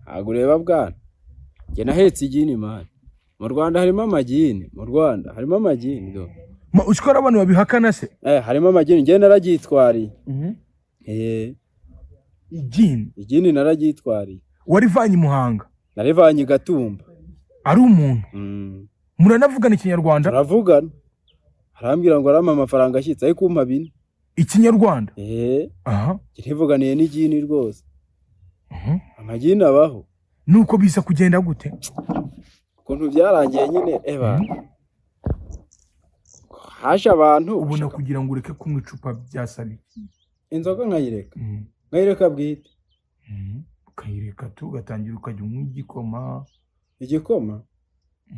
ntabwo ureba bwana njye nahetse igini mani mu Rwanda harimo amagini do ushobora abantu babihakana se harimo amagini njye naragitwariye igini naragitwariye warivanye Muhanga narivanye Gatumba ari umuntu muranavugana ikinyarwanda turavugana arambwira ngo arama amafaranga ashyitse ariko umpa bine ikinyarwanda kirivuganiye n'igini rwose amagini abaho nuko biza kugenda gute ukuntu byarangiye nyine haje abantu ubona kugira ngo ureke kunywa icupa byasabi inzoga nkayireka bwite ukayireka tu ugatangira ukajya unywa igikoma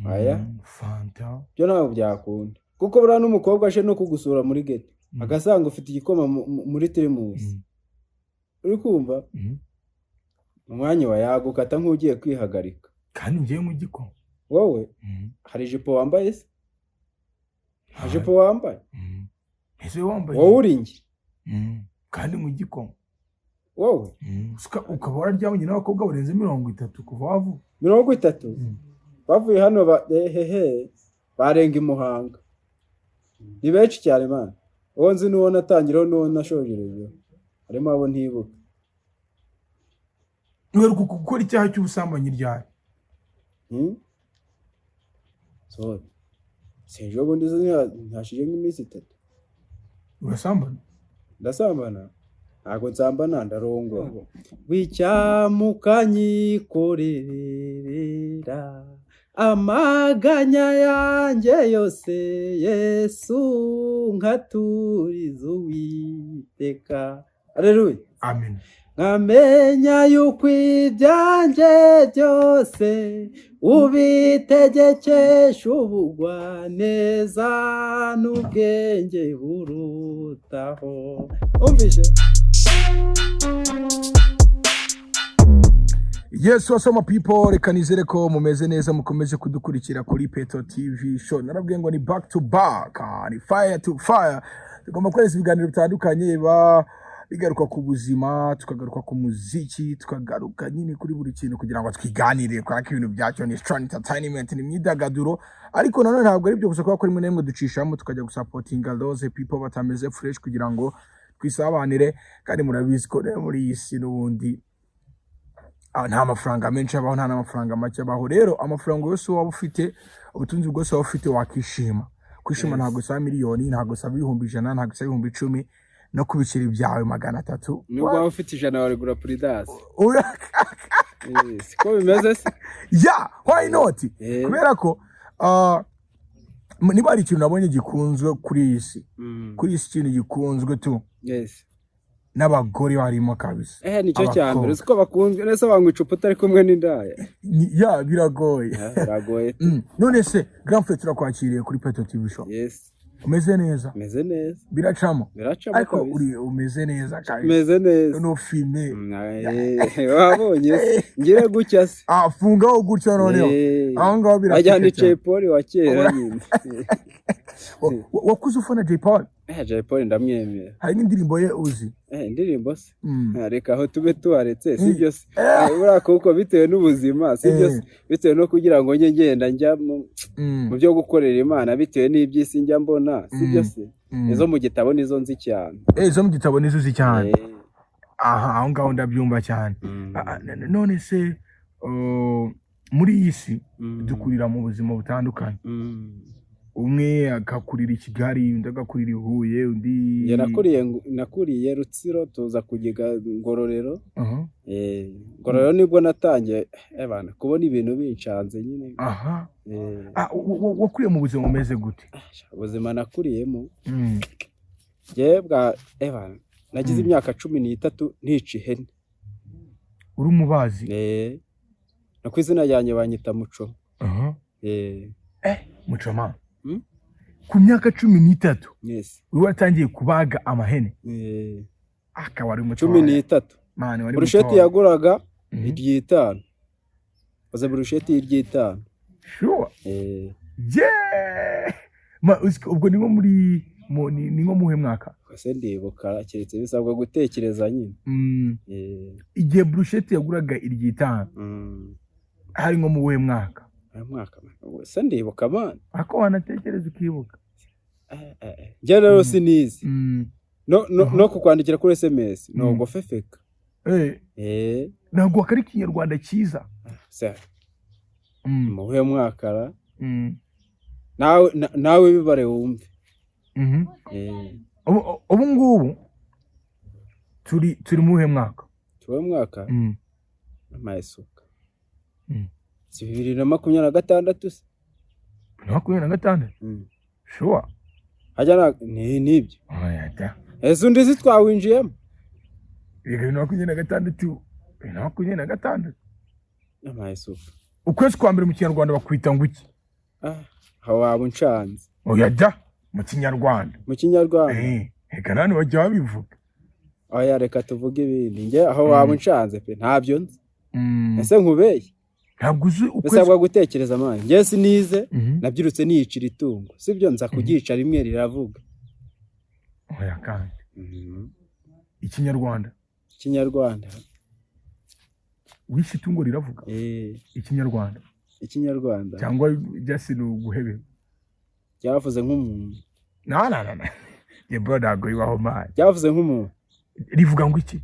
aya fanta byo ntabwo byakunda kuko buriya n'umukobwa aje no kugusura muri gete agasanga ufite igikoma muri teremusi uri kumva umwanya wa yagukata nk'ugiye kwihagarika kandi ngiye mu gikoma wowe hari ijipo wambaye se ijipo wambaye ese wambaye wowe uri nge kandi mu gikoma wowe ukaba wararyamanye n'abakobwa barenze 30 kuva wavuga 30 bavuye hano barenga Muhanga ni benshi cyane man uwo nzi n'uwo natangiraho n'uwo nashojerejeho harimo abo ntibuka uheruka gukora icyaha cy'ubusambanyi ryari so sejo bundi ntashije nk'iminsi 3 urasambana ndasambana ntago nsambana ndarongwa wicyamukanyikorera amaganya yanjye yose Yesu nkaturiza Uwiteka Haleluya amen nkamenya yuko ibyanjye byose ubitegekesha ubugwaneza n'ubwenge burutaho umvishe Yes, what's up people? Reka nizere ko mumeze neza mukomeje kudukurikira kuri Peto TV show. Narabwiye ngo ni back to back, ni fire to fire. Tugomba kwezi ibiganiro bitandukanye bigaruka ku buzima, tukagaruka ku muziki, tukagaruka nyine kuri buri kintu kugira ngo twiganire kwa ibintu byacyo ni strong entertainment ni myidagaduro. Ariko nanone ntabwo ari byo gusa ko rimwe nemwe ducishamo tukajya gusupportinga those people batameze fresh kugira ngo twisabanire kandi murabizi ko muri iyi si n'ubundi nta mafaranga menshi abaho nta n'amafaranga make abaho. Rero amafaranga yose waba ufite ubutunzi bwose waba ufite wakishima. Kwishima ntabwo usaba miliyoni, ntabwo usaba 100,000, ntabwo usaba 10,000 no kubikira ibyawe 300. Nubwo waba ufite 100 waregura Pridas. Siko bimeze se? Yeah, why not? Kubera ko niba ari ikintu nabonye gikunzwe kuri isi. Kuri isi ikintu gikunzwe tu. Yes. N'abagore barimo kabisa. Nicyo cyambere uko bakunzwe nese bangwa icupa utari kumwe n'indaya. Ya biragoye. Biragoye. None se Grand Frère turakwakiriye kuri Peto TV show. Yes. Umeze neza? Meze neza. Biracamo. Ariko umeze neza kandi. Meze neza. No filme. Wabonye ngire gutya se. Fungaho gutya none. Aho ngaho biracamo. Ajyana Jay Paul wa kera nyine. Wakuze ufana Jay Paul? Jay Paul ndamwemera. Hari n'indirimbo ye uzi? Indirimbo se. Reka aho tube tuaretse sibyo se. Urako uko bitewe n'ubuzima sibyo se. Bitewe no kugira ngo ngenda njya mu byo gukorera Imana bitewe n'ibyisi njya mbona sibyo se. Izo mu gitabo nizo nzi cyane. Izo mu gitabo nizo uzi cyane. Aha aho ngaho ndabyumva cyane. None se muri iyi si dukurira mu buzima butandukanye. Umwe akakurira i Kigali undi agakurira i Huye undi nakuriye Rutsiro tuza kugiga Ngororero. Ngororero nibwo natangiye bana kubona ibintu bincanze nyine. Wakuriye mu buzima umeze gute? Ubuzima nakuriyemo bwa bana nagize imyaka 13 ntica ihene. Uri umubazi? No kwizina yanjye banyita Muco. Mucoma. Ku myaka 13. Yes. Uri watangiye kubaga amahene. Akaba ari Muco. 13. Mane wari Brusheti yaguraga 5. Baza brusheti 5. Sure. Ubwo nibo muri ni nko muhe mwaka ese ndibuka keretse bisabwa gutekereza nyine. Igihe brushette yaguraga iryitanu hari nko muhe mwaka ese ndibuka man ako wanatekereza ukibuka njye rero sinizi no kukwandikira kuri SMS no gofefeka ntabwo akari Kinyarwanda cyiza muhe mwaka nawe bibare wumve. ubu ngubu turi muhe mwaka amaisuka 2026 se 2026 sure hajya nibyo ese undi twawinjiyemo 2026 amaisuka ukwezi kwa mbere mu Kinyarwanda bakwita ngo iki waba unshanze oya da mu Kinyarwanda reka nani bajya babivuga oya reka tuvuge ibindi njye aho waba unshanze pe ntabyo nzi ese nkubeye ntabwo uzi bisabwa gutekereza amanye njye sinize nabyirutse niyicira itungo sibyo nza kugica rimwe riravuga oya kandi Ikinyarwanda wishe itungo riravuga Ikinyarwanda cyangwa just uguhebe cyavuze nk'umuntu ye brother go iwaho man cyavuze nk'umuntu rivuga ngo iki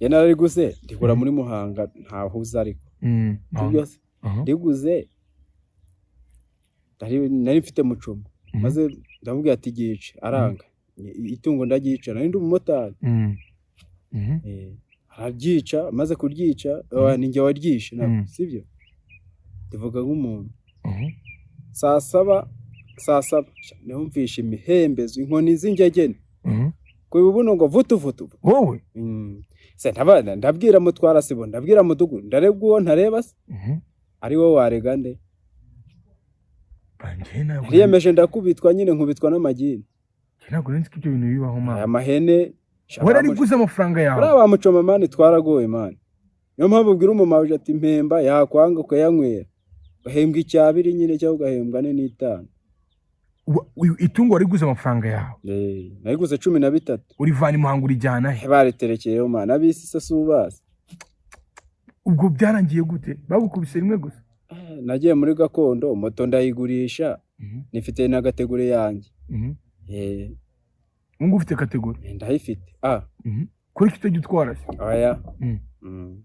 ye nariguze ndikura muri Muhanga ntahuza ariko byose ndiguze nari mfite mucoma maze ndamubwira ati gice aranga itungo ndagica nari ndi umumotari araryica maze kuryica ninjye waryishe nabo sibyo ndivuga nk'umuntu saa saba nahumvisha imihembezo inkoni z'ingegene kubibuno ngo vutu wowe se ntabana ndabwira mutwara sibo ndabwira mudugu ndarebwa uwo ntareba se ari wowe warega nde niyemeje ndakubitwa nyine nkubitwa n'amagini ntabwo nzi ko ibyo bintu bibaho man amahene warariguze amafaranga yawe uraba mucoma mani twaragoye mani niyo mpamvu ubwira umumaje ati mpemba yakwanga ukayanywera bahembwa icyabiri nyine cyangwa ugahembwa n'5 itungo wariguze amafaranga yawe nariguze 13 urivana Muhanga urijyana he bariterekeyeho mani abisi se subazi ubwo byarangiye gute bagukubise rimwe gusa nagiye muri gakondo moto ndayigurisha nifite na gategure yanjye Mungu ufite kategori ndayifite kuri kito gitwara se oya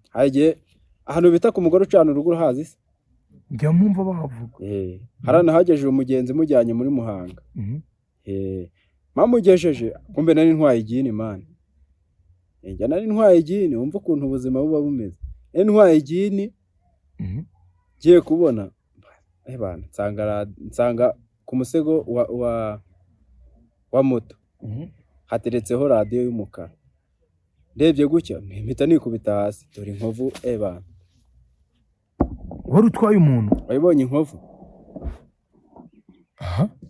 haje ahantu bita ku mugoro ucana urugo hazi se njya mumva bahavuga harana hageje umugenzi mujyanye muri Muhanga mamugejeje kumbe nari ntwaye igini man njya nari ntwaye igini umva ukuntu ubuzima buba bumeze ntwaye igini giye kubona bana nsanga ku musego wa moto hateretseho radio y'umukara ndebye gutya mpita nikubita hasi dore inkovu bana wari utwaye umuntu wayibonye inkovu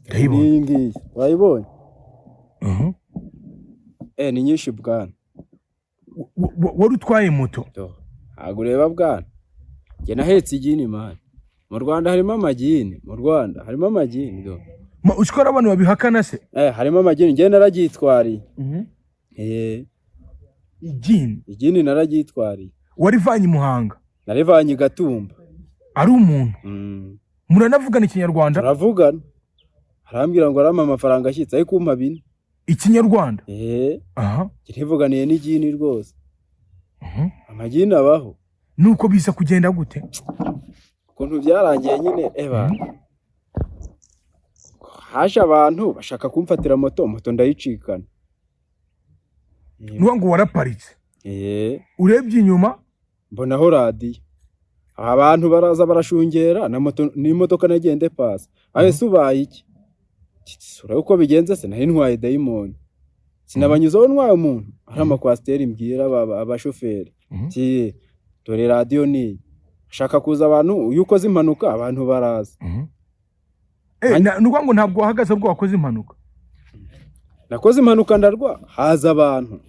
ndayibonye wayibonye ni nyinshi bwana wari utwaye moto ntabwo ureba bwana njye nahetse igini man mu Rwanda harimo amagini ushobora abantu babihakana se harimo amagini njye naragitwariye igini naragitwariye warivanye Muhanga narivanye Gatumba ari umuntu muranavugana Ikinyarwanda turavugana arambwira ngo arama amafaranga ashyitse ari kumpa 4 Ikinyarwanda kirivuganiye n'igini rwose amagini abaho nuko biza kugenda gute ukuntu byarangiye nyine haje abantu bashaka kumfatira moto ndayicikana nuwa ngo waraparitse urebye inyuma mbonaho radio abantu baraza barashungera na moto n'imodoka nagende pasa ahese ubaye iki sura uko bigenze se nari ntwaye Diamond sinabanyuzaho ntwaye umuntu ari amakwasteri mbwira abashoferi dore radio ni shaka kuza abantu yukoze impanuka abantu baraza nuko ngo ntabwo wahagaze ubwo wakoze impanuka nakoze impanuka ndarwa haza abantu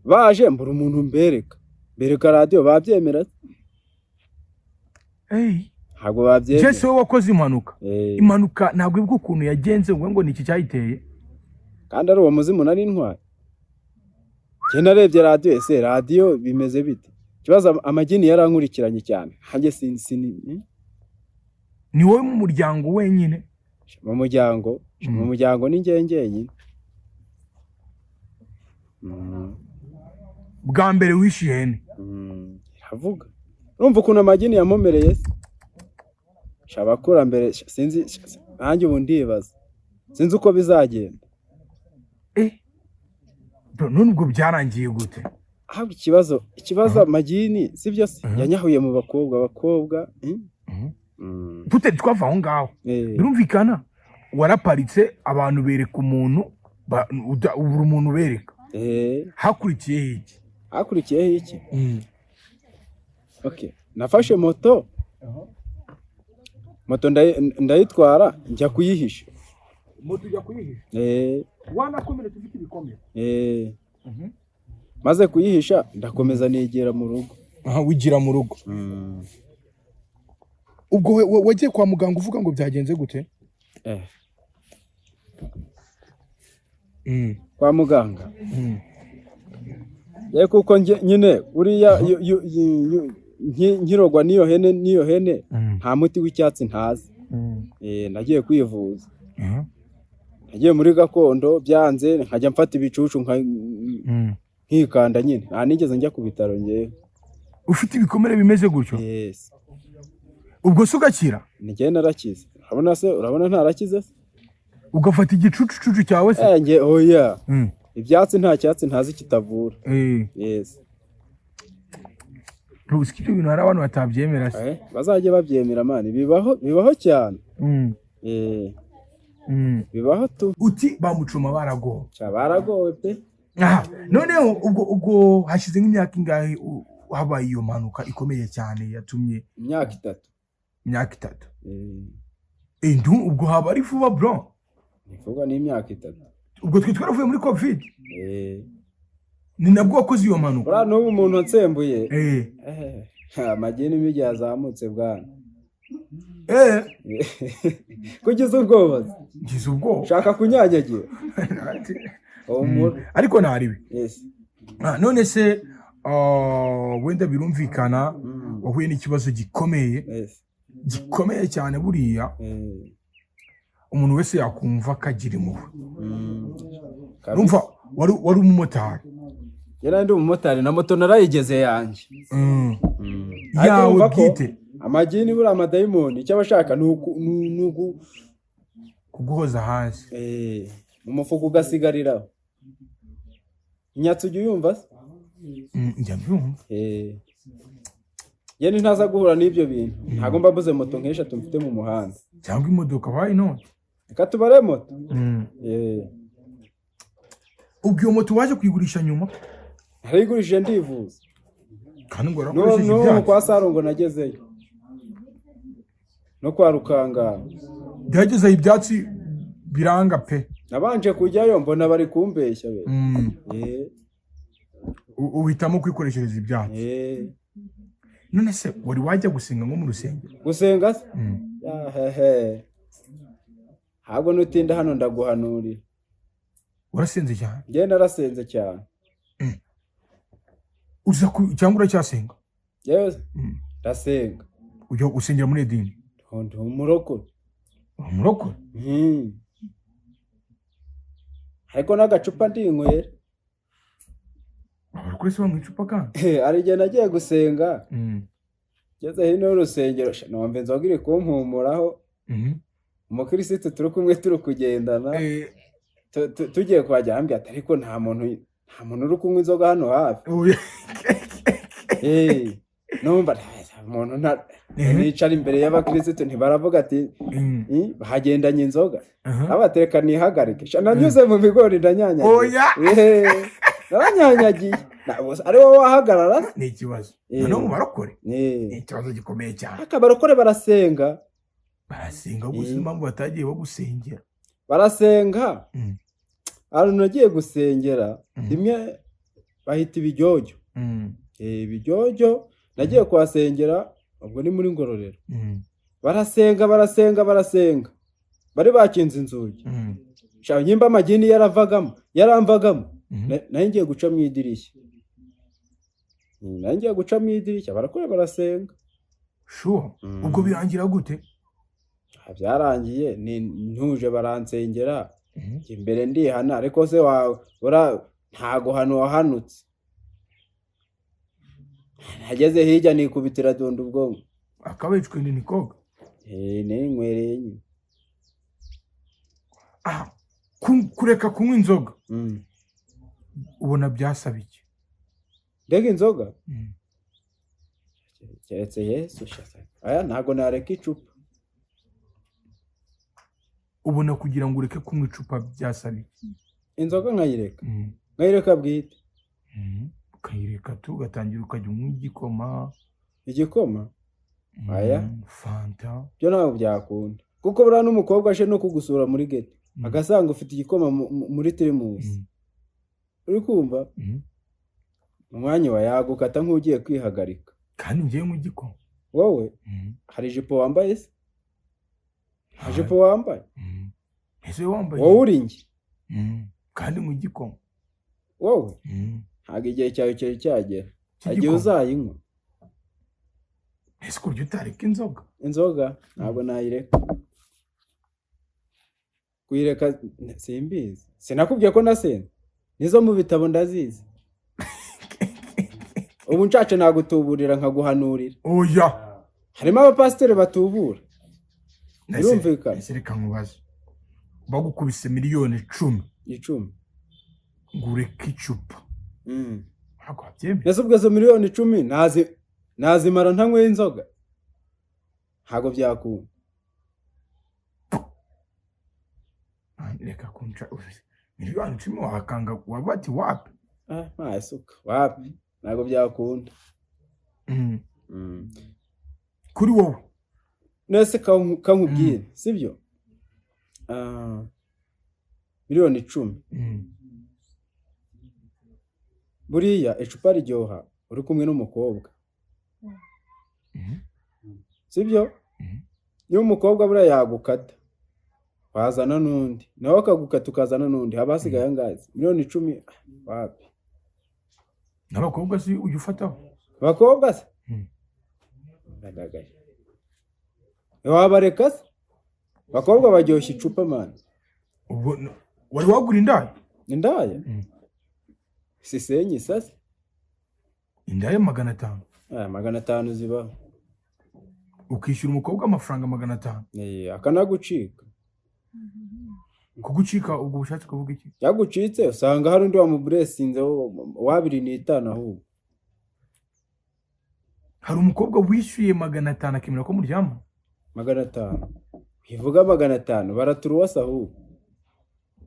baje mbura umuntu mbereka radio babyemera ntabwo babyemera Jesse wowe wakoze impanuka impanuka ntabwo ibwo ukuntu yagenze ngo ni iki cyayiteye kandi ari uwo muzimu nari ntwaye. Njye narebye radiyo, ese radiyo bimeze bite? Ikibazo amagini yarankurikiranye cyane. Hanjye ni wowe mu muryango wenyine? Mu muryango ni njye nyine. Bwa mbere wishe ihene? Havuga. Urumva ukuntu amagini yamumereye se? Shabakurambere sinzi, nanjye ubu ndibaza. Sinzi uko bizagenda. None ubwo byarangiye gute? Ahubwo ikibazo amagini sibyo se yanyahuye mu bakobwa. Tutari twava aho ngaho. Birumvikana waraparitse abantu bereka umuntu ubura umuntu bereka. Hakurikiyeho iki? Okay, nafashe moto ndayitwara njya kuyihisha. Moto ujya kuyihisha? Wanakomeretse ufite ibikomere? Maze kuyihisha ndakomeza negera mu rugo. Wigira mu rugo. Ubwo wagiye kwa muganga uvuga ngo byagenze gute? Kwa muganga kuko nyine uriya nkirogwa niyo hene nta muti w'icyatsi ntazi. Nagiye kwivuza. Nagiye muri gakondo byanze nkajya mfata ibicucu nkikanda nyine. Nta nigeze njya ku bitaro ngewe. Ufite ibikomere bimeze gutyo? Yes. Ubwo se ugakira? Nige narakize. Urabona ntarakize se? Ugafata igicucu cyawe se? Nge oya. Ibyatsi nta cyatsi ntazi kitavura. Yes. Rusiki ibyo bintu hari abantu batabyemera se? Bazajye babyemera mani, bibaho cyane. Bibaho tu. Uti bamucuma baragowe? Baragowe pe. Noneho ubwo hashize nk'imyaka ingahe habaye iyo mpanuka ikomeye cyane yatumye? Imyaka 3. Ubwo haba ari vuba bro? Ni vuba, ni imyaka 3. Ubwo twe twaravuye muri covid? Ni nabwo wakoze iyo mpanuka? Bra n'ubu umuntu nsembuye. Amagini imijyi yazamutse bwana. Kugeza ubwoba? Ngize ubwoba. Shaka kunyanyagira. Ariko ntaribi. Yes. None se wenda birumvikana wahuye n'ikibazo gikomeye. Gikomeye cyane buriya. Umuntu wese yakumva kagira impuhwe. Urumva wari umumotari? Yari ndi umumotari na moto narayigeze yanjye. Yawe bwite? Amagini buri amadayimoni icyo abashaka nugu kuguhoza hasi. Mu mufuko ugasigariraho. Inyatsi ujya uyumva se? Njya mbyumva. Yeni ntaza guhura n'ibyo bintu. Ntago mbabuze moto nk'eshatu mfite mu muhanda. Cyangwa imodoka why not? Reka tubare moto. Ubwo iyo moto waje kuyigurisha nyuma? Narayigurishije ndivuza. Kandi ngo rakoresheje ibyatsi? No kwa Sarongo nagezeyo. No kwa Rukanga. Byageze ibyatsi biranga pe. Nabanje kujyayo mbona bari kumbeshya be. Uhitamo kwikoreshereza ibyatsi. None se wari wajya gusenga nko mu rusengero? Gusenga se? Hago nutinda hano ndaguhanurira. Warasenze cyane? Nge narasenze cyane. Uza cyangwa uracyasenga? Yes. Ndasenga. Ujya usengera muri idini? Ndi umurokore. Umurokore? Ariko n'agacupa ndinywera. Abarokore se banywa icupa kandi? Ari igihe nagiye gusenga. Ngeze hino y'urusengero numva inzoga iri kumpumuraho. Umukirisitu turi kumwe turi kugendana. Tugiye kuhajya ambwira ati ariko nta muntu uri kunywa inzoga hano hafi. Numva umuntu nicara imbere y'abakirisitu ntibaravuga ati bahagendanye inzoga. Abatereka nihagarike. Nanyuze mu bigori ndanyanyagiye. Naranyanyagiye. Ari wowe wahagarara? Ni ikibazo. None mu barokore? Ni ikibazo gikomeye cyane. Akabarokore barasenga. Barasenga gusa impamvu batagiye bagusengera. Barasenga. Ahantu nagiye gusengera rimwe bahita ibijyojyo. Ibijyojyo nagiye kuhasengera ubwo ni muri Ngororero. Barasenga. Bari bakinze inzugi. sha nyimba amagini yaramvagamo nayo ngiye guca mu idirishya nanjye guca mu idirishya barakora barasenga sure ubwo birangira gute byarangiye ntuje baransengera imbere ndihana ariko se ntago hano wahanutse hageze hirya nikubitira donda ubwonko akabicwe ni koga nkwereye nyine kureka kunywa inzoga ubona byasaba iki ndega inzoga keretse Yesu aya ntago nareka icupa ubona kugira ngo ureke kunywa icupa byasaba iki inzoga nkayireka bwite ukayireka tu ugatangira ukajya unywa igikoma aya fanta byo ntabwo byakunda kuko buriya n'umukobwa aje no kugusura muri gete agasanga ufite igikoma muri tirimusi uri kumva umwanya wa yagukata nk'ugiye kwihagarika kandi ngiye mu gikoma wowe hari ijipo wambaye se ijipo wambaye ese wambaye wowe uri nge kandi mu gikoma wowe ntabwo igihe cyawe cyari cyagera igihe uzayinywa ese kurya utareka inzoga ntabwo nayireka kuyireka simbizi sinakubwiye ko nasenze nizo mu bitabo ndazizi ubu nshace nagutuburira nkaguhanurira oya harimo abapasiteri batubura birumvikana ese reka nkubaze bagukubise miliyoni 10 ngo ureke icupa ntabwo wabyemera ese ubwo izo miliyoni 10 nazimara ntanyweye inzoga ntabwo byakunda reka kunca miliyoni 10 wakanga wabati wapi ntasuka wapi ntabwo byakunda kuri wowe nese kankubwire sibyo miliyoni 10 buriya icupa ryoha uri kumwe n'umukobwa sibyo niyo umukobwa buriya yagukata wazana n'undi nawe akagukata ukazana n'undi haba hasigaye angazi miliyoni 10 wapi n'abakobwa si ujya ufataho abakobwa se ndagaye wabareka se abakobwa baryoshya icupa mani ubwo wari wagura indaya sisenyi sasa indaya 500 500 zibaho ukishyura umukobwa amafaranga 500 akanagucika kugucika ubwo bushatse kuvuga iki yagucitse usanga hari undi wamuburesinze wa 250 ahubwo hari umukobwa wishyuye 500 akemera ko muryama 500 bivuga 500 baraturuwasa ahubwo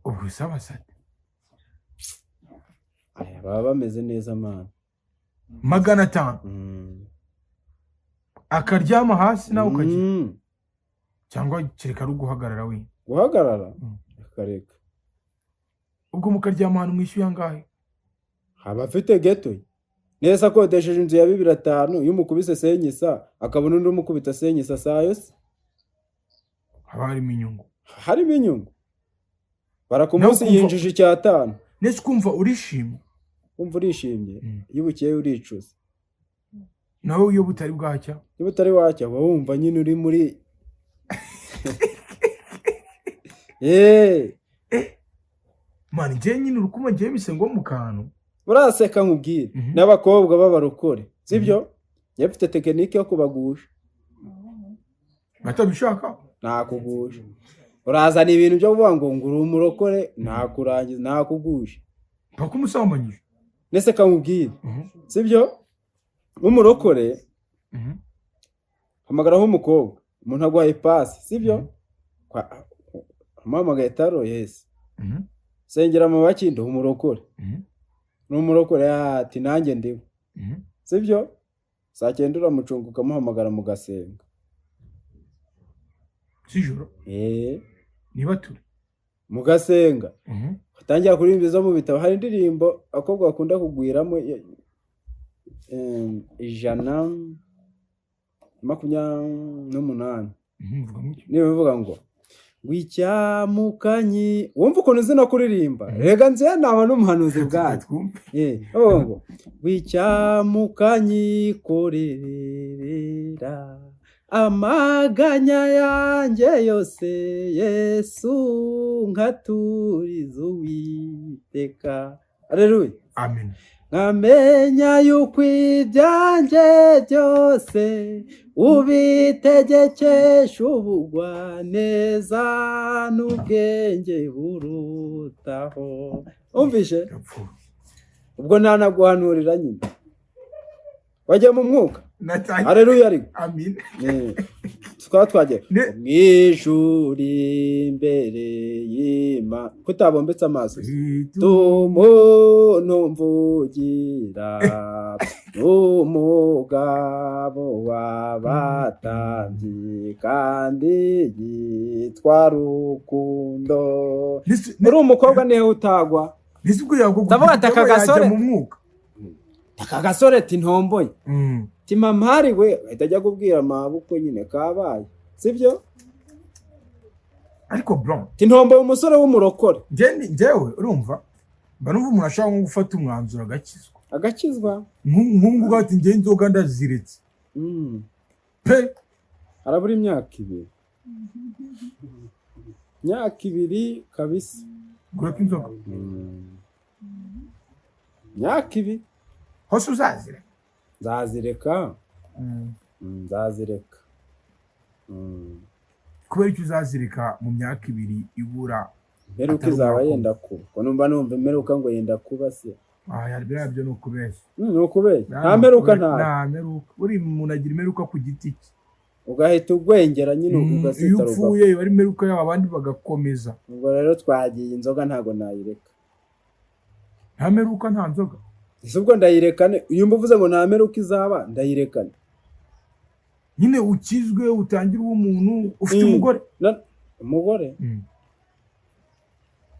ubwo sabasate baba bameze neza mana 500 akaryama hasi nawe ukagira cyangwa kireka ari guhagarara we guhagarara akareka ubwo mukaryama ahantu mwishyuye angahe haba afite geto neza akodesheje inzu ya 250 iyo umukubise senyisa akabona undi umukubita senyisa sayo se haba harimo inyungu barakumunsi yinjije icyatanu nese kumva urishimye iyo bukeye uricuza nawe iyo butari bwacya wumva nyine uri muri mani njye nyine urukuma njye mise ngo mu kantu uraseka nkubwire n'abakobwa b'abarokore sibyo yafite tekinike yo kubagusha batabishaka nakugusha urazana ibintu byo kuvuga ngo uri umurokore nakurangiza nakugusha bakumusambanyije nese kamubwire sibyo umurokore hamagara nk'umukobwa umuntu agwaye pasi sibyo mama gaitaro yes sengera mu bakindo umurokore n'umurokore ati nanjye ndiwe sibyo sakenda uramucunguka muhamagara mu gasenga sijoro niba turi mu gasenga utangira kuririmba zo mu bitabo hari indirimbo akobwa bakunda kugwiramo 128 niba bivuga ngo w'icyamukanyi wumva ukuntu uzi no kuririmba rega nze naba n'umuhanuzi bwacu ngo w'icyamukanyi korera amaganya yanjye yose Yesu nkaturiza Uwiteka. Haleluya. Amen. Nkamenya yuko ibyanjye byose ubitegekesha ubugwaneza n'ubwenge burutaho. Umvishe? Ubwo ntanaguhanurira nyine wajya mu mwuka. Haleluya ariko. Amen. Tukaba twagiye mw'ijuru imbere y'Imana kutabombetse amaso tumuntu mvugira n'umugabo w'abatambyi kandi yitwa Rukundo. Uri umukobwa nihe utagwa ndavuga ati aka gasore aka gasore tintomboye timamari we ahita ajya kubwira amabukwe nyine kabaye sibyo ariko bro tintomboye umusore w'umurokore njyewe urumva mba numva umuntu ashaka nko gufata umwanzuro agakizwa nk'ubu ati njye inzoga ndaziretse pe harabura imyaka ibiri kabisa kureka inzoga imyaka ibiri hose uzazireka nzazireka kubera icyo uzazireka mu myaka ibiri ibura imperuka izaba yenda kuba ko numva imperuka ngo yenda kuba se byo ni ukubeshya nta mperuka buri muntu agira imperuka ku giti cye ugahita ugwengera nyine ugasita iyo upfuye bari imperuka yabo abandi bagakomeza. Ubwo rero twagiye inzoga ntago nayireka nta mperuka nta nzoga ese ubwo ndayirekane iyo mvuze ngo nta mperuka izaba ndayirekane nyine ukizwe utangira umuntu ufite umugore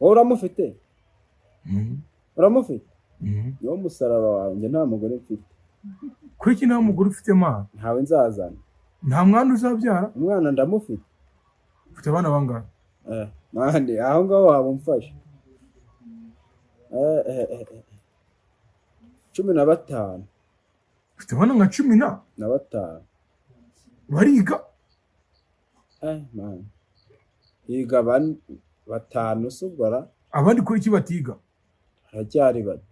wowe uramufite niwo musaraba wanjye nta mugore mfite kuri iki nta mugore ufite ntawe nzazana nta mwana uzabyara umwana ndamufite ufite abana bangahe mande aho ngaho waba umfashe 15 ufite abana nka 15 bariga man yiga 5 subara abandi kuri iki batiga haracyari bati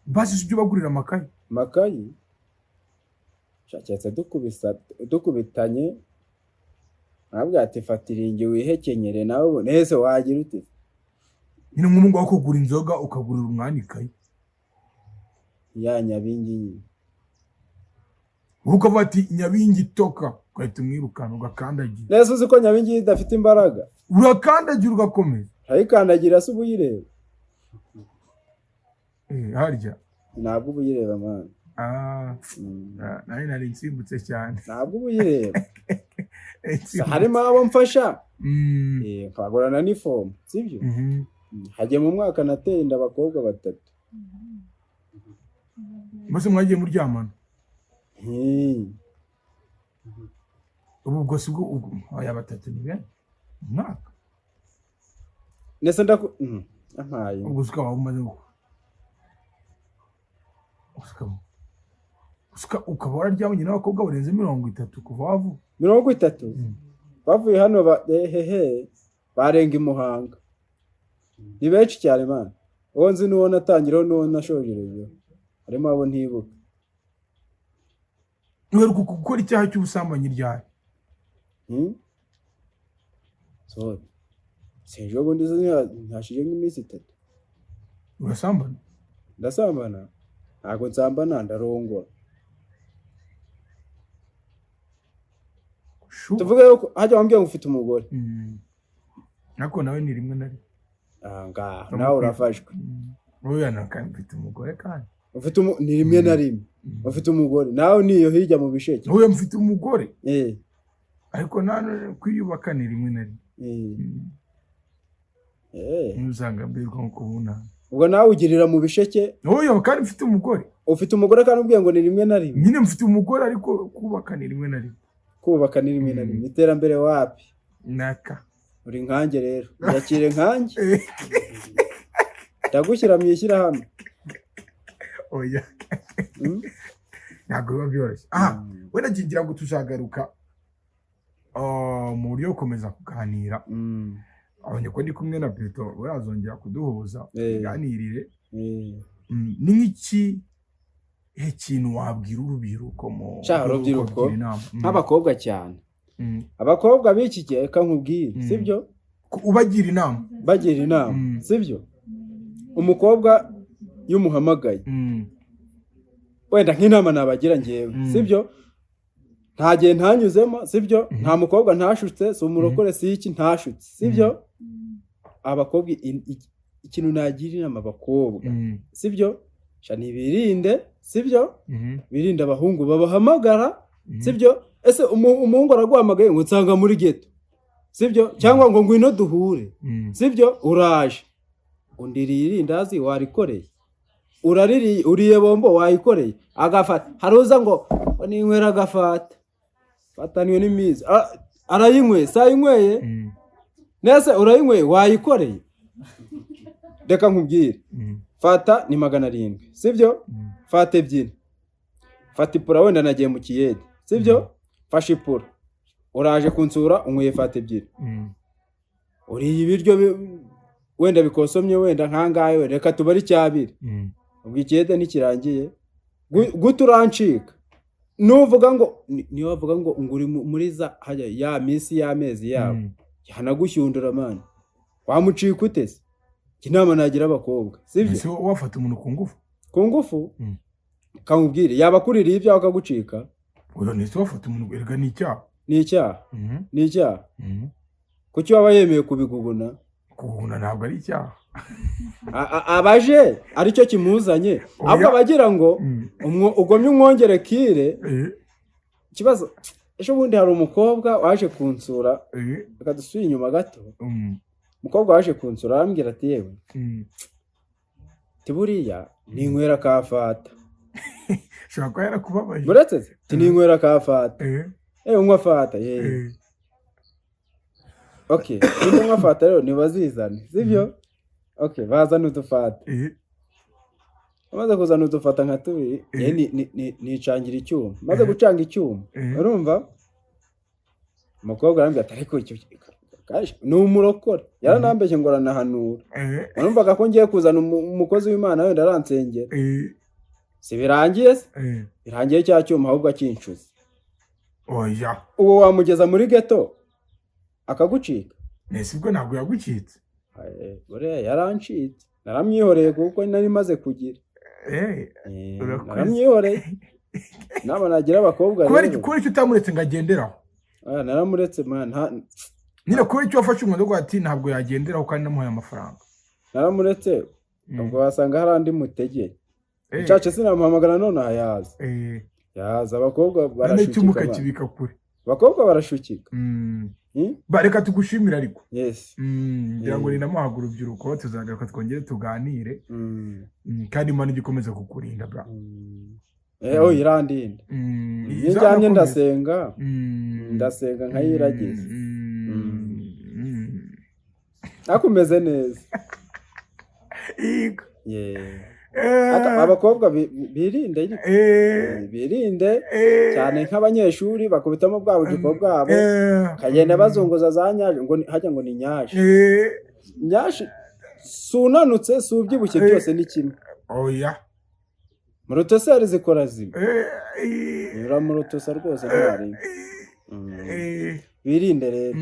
basi sibyo bagurira makayi cyacetse dukubitanye nabwo ati fatiringe wihekenyere nawe nese wagira uti nyine nk'umuntu wako kugura inzoga ukagurira umwanya ikayi ya nyabingi uruko bati nyabingi toka kwahita umwirukana ugakandagira nese uzi ko nyabingi idafite imbaraga urakandagira ugakomeza ayikandagira se ubuyireba harya ntabwo ubuyireba mwana nari nsimbutse cyane ntabwo ubuyireba harimo abo mfasha nkagurana n'ifomu sibyo hagiye mu mwaka nateye inda abakobwa 3 mbese mwagiye muryamana ubwo sibwo aya 3 ni bene mwaka nese ampaye ubwo ukaba umaze ukaba wararyamanye n'abakobwa barenze 30 kuva wavu 30 bavuye hano barenga imuhanga ni benshi cyane man uwo nzi n'uwo natangiraho n'uwo nashojerejeho harimo abo ntibuka uheruka gukora icyaha cy'ubusambanyi ryari sejo bundi ntashije nk'iminsi 3 urasambana ndasambana ntabwo nsambana ndarongora tuvuge yuko hajya wambwiye ngo ufite umugore nako nawe ni rimwe na rimwe ngaho nawe urafashwe oya nakandi mfite umugore kandi ufite ni rimwe na rimwe ufite umugore nawe niyo hirya mu bisheke oya mfite umugore ariko nane kwiyubaka ni rimwe na rimwe nuzanga mbirwa nko kubuna ubwo nawe ugirira mu bisheke oya kandi mfite umugore kandi ubwiye ngo ni rimwe na rimwe nyine mfite umugore ariko kubaka ni rimwe na rimwe iterambere wapi naka uri nkanjye rero yakire nkanjye ndagushyira mu ishyirahamwe. oya ntabwo biba byoroshye. wenda ngira ngo tuzagaruka mu buryo gukomeza kuganira. abonye ko ndi kumwe na Peto urazongera kuduhuza tuganirire. ni nk'iki kintu wabwira urubyiruko urubyiruko nk'abakobwa cyane abakobwa b'iki gihe reka nkubwire sibyo ubagira inama sibyo umukobwa y'umuhamagaye wenda nk'inama nabagira ngewe sibyo nta gihe ntanyuzemo sibyo nta mukobwa ntashutse si umurokore si iki ntashutse sibyo abakobwa ikintu nagira inama abakobwa sibyo shani birinde sibyo birinde abahungu babahamagara sibyo ese umuhungu araguhamagaye ngo nsanga muri ghetto sibyo cyangwa ngo ngwino duhure sibyo uraje undiriye irindazi warikoreye uraririye uriye bombo wayikoreye agafata haruza ngo ninywera agafata fataniwe n'imizi arayinyweye sayinyweye nese urayinyweye wayikoreye reka nkubwire fata ni 700 sibyo fata ebyiri fata ipura wenda nagiye mu kiyede sibyo fasha ipura uraje kunsura unyweye fata ebyiri uriye ibiryo wenda bikosomye wenda nkangaye reka tubari cyabiri ubwo ikiyede ntikirangiye guturancika nuvuga ngo niyo bavuga ngo nguri muri za hajya ya minsi y'amezi yabo yanagushyundura man wamucika utese inama nagira abakobwa sibyo ese wafata umuntu ku ngufu kamubwire yaba kuririye ibyawe akagucika oya nese wafata umuntu erega ni icyaha kuki waba yemeye kubiguguna ntabwo ari icyaha abaje aricyo kimuzanye ahubwo abagira ngo ugomye umwongere kire ikibazo ejo bundi hari umukobwa waje kunsura reka dusubire inyuma gato umukobwa waje kunsura arambwira ati yewe tiburiya ninywera kafata shaka ko yarakubabaje buretse ninywera kafata unywa fata okay unywa fata rero nibazizane sibyo okay bazana udufata amaze kuzana udufata nka tubiri nicangira icyuma maze gucanga icyuma urumva umukobwa arambwira ati ariko icyo ni umurokore yaranambeshye ngo aranahanura urumvaga ko ngiye kuzana umukozi w'Imana wenda aransengera si birangiye birangiye cya cyuma ahubwo akincuza oya uwo wamugeza muri ghetto akagucika nese ubwo ntabwo yagucitse buriya yarancitse naramwihoreye kuko nari maze kugira naramwihoreye naba nagira abakobwa rero kubera icyo utamuretse ngo agenderaho naramuretse man nyine kubera icyo wafashe umuntu ngo ati ntabwo yagenderaho kandi namuhaye amafaranga naramuretse ubwo wasanga hari andi mutegeye nshace sinamuhamagara none yaza abakobwa barashukika kure abakobwa barashukika bareka tugushimira ariko yes ngira ngo ni namuhaga urubyiruko tuzagaruka twongere tuganire kandi Imana igikomeza kukurinda bra irandinda njyanye ndasenga nkayiragiza akumeze neza abakobwa birinde cyane nk'abanyeshuri bakubitamo bwa bujipo bwabo kagenda bazunguza za nyaje ngo hajya ngo ni nyaje nyaje sunanutse subyibushye byose ni kimwe oya murutosari zikora zimwe nyura murutosa rwose ntari birinde rero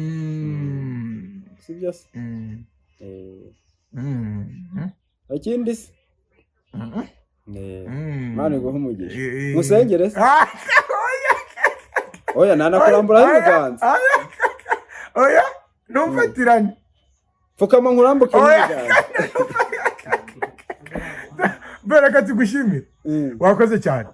sibyo se ikindi se Mane guha umugisha musengere se oya nanakurambura ibiganza oya numfatiranye fukama nkurambuke ibiganza baraka tugushimira wakoze cyane